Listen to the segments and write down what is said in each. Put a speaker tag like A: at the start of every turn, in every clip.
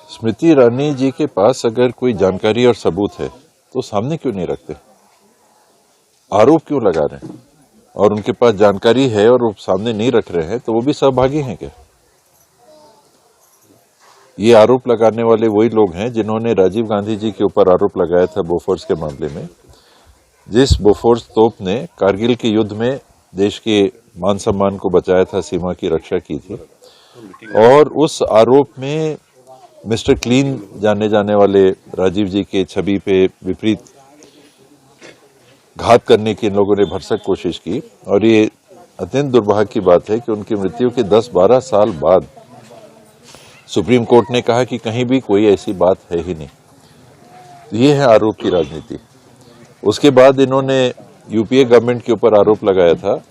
A: स्मृति ईरानी जी के पास अगर कोई जानकारी और सबूत है तो सामने क्यों नहीं रखते? आरोप क्यों लगा रहे हैं? और उनके पास जानकारी है और वो सामने नहीं रख रहे हैं तो वो भी सहभागी हैं क्या? ये आरोप लगाने वाले वही लोग हैं जिन्होंने राजीव गांधी जी के ऊपर आरोप लगाया था बोफोर्स के मामले में, जिस बोफोर्स तोप ने कारगिल के युद्ध में देश के मान सम्मान को बचाया था, सीमा की रक्षा की थी। और उस आरोप में मिस्टर क्लीन जाने जाने वाले राजीव जी के छवि पे विपरीत घात करने की इन लोगों ने भरसक कोशिश की। और ये अत्यंत दुर्भाग्य की बात है कि उनकी मृत्यु के 10-12 साल बाद सुप्रीम कोर्ट ने कहा कि कहीं भी कोई ऐसी बात है ही नहीं। ये है आरोप की राजनीति। उसके बाद इन्होंने यूपीए गवर्नमेंट के ऊपर आरोप लगाया था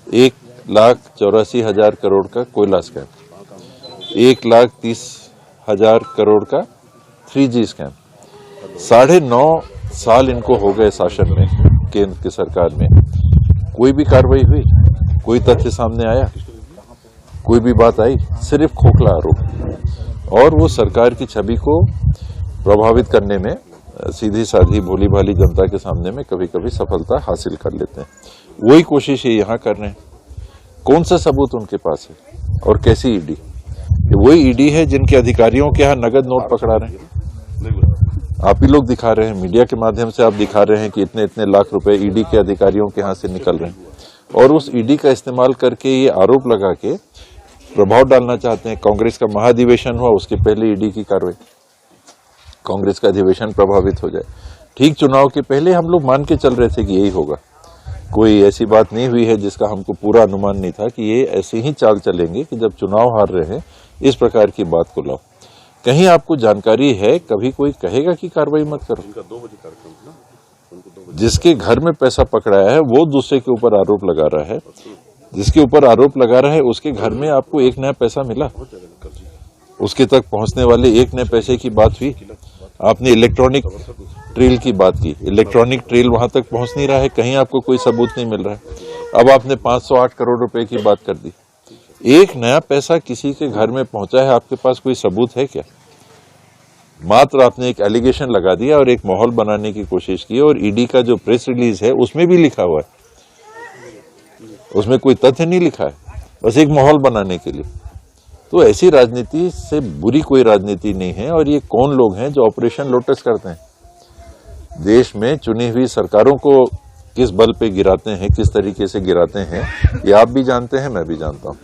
A: 1,84,000 करोड़ का कोयला स्कैम, 1,30,000 करोड़ का 3G स्कैम। 9.5 साल इनको हो गए शासन में, केंद्र की सरकार में। कोई भी कार्रवाई हुई? कोई तथ्य सामने आया? कोई भी बात आई? सिर्फ खोखला आरोप। और वो सरकार की छवि को प्रभावित करने में सीधी साधी भोली भाली जनता के सामने में कभी कभी सफलता हासिल कर लेते हैं। वही कोशिश ये यहाँ कर रहे हैं। कौन सा सबूत उनके पास है? और कैसी ईडी? वही ईडी है जिनके अधिकारियों के यहाँ नगद नोट पकड़ा रहे हैं। आप ही लोग दिखा रहे हैं, मीडिया के माध्यम से आप दिखा रहे हैं कि इतने इतने लाख रुपए ईडी के अधिकारियों के यहाँ से निकल रहे हैं। और उस ईडी का इस्तेमाल करके ये आरोप लगा के प्रभाव डालना चाहते हैं। कांग्रेस का महाधिवेशन हुआ, उसके पहले ईडी की कार्रवाई, कांग्रेस का अधिवेशन प्रभावित हो जाए। ठीक चुनाव के पहले हम लोग मान के चल रहे थे कि यही होगा। कोई ऐसी बात नहीं हुई है जिसका हमको पूरा अनुमान नहीं था कि ये ऐसे ही चाल चलेंगे कि जब चुनाव हार रहे हैं इस प्रकार की बात को लाओ। कहीं आपको जानकारी है, कभी कोई कहेगा कि कार्रवाई मत करो। जिसके घर में पैसा पकड़ाया है वो दूसरे के ऊपर आरोप लगा रहा है, जिसके ऊपर आरोप लगा रहा है उसके घर में आपको एक नया पैसा मिला? उसके तक पहुंचने वाले एक नए पैसे की बात हुई? आपने इलेक्ट्रॉनिक ट्रेल की बात की, इलेक्ट्रॉनिक ट्रेल वहां तक पहुंच नहीं रहा है, कहीं आपको कोई सबूत नहीं मिल रहा है। अब आपने 508 करोड़ रुपए की बात कर दी। एक नया पैसा किसी के घर में पहुंचा है, आपके पास कोई सबूत है क्या? मात्र आपने एक एलिगेशन लगा दिया और एक माहौल बनाने की कोशिश की। और ईडी का जो प्रेस रिलीज है उसमें भी लिखा हुआ है, उसमें कोई तथ्य नहीं लिखा है, बस एक माहौल बनाने के लिए। तो ऐसी राजनीति से बुरी कोई राजनीति नहीं है। और ये कौन लोग हैं जो ऑपरेशन लोटस करते हैं? देश में चुनी हुई सरकारों को किस बल पे गिराते हैं, किस तरीके से गिराते हैं, ये आप भी जानते हैं, मैं भी जानता हूं।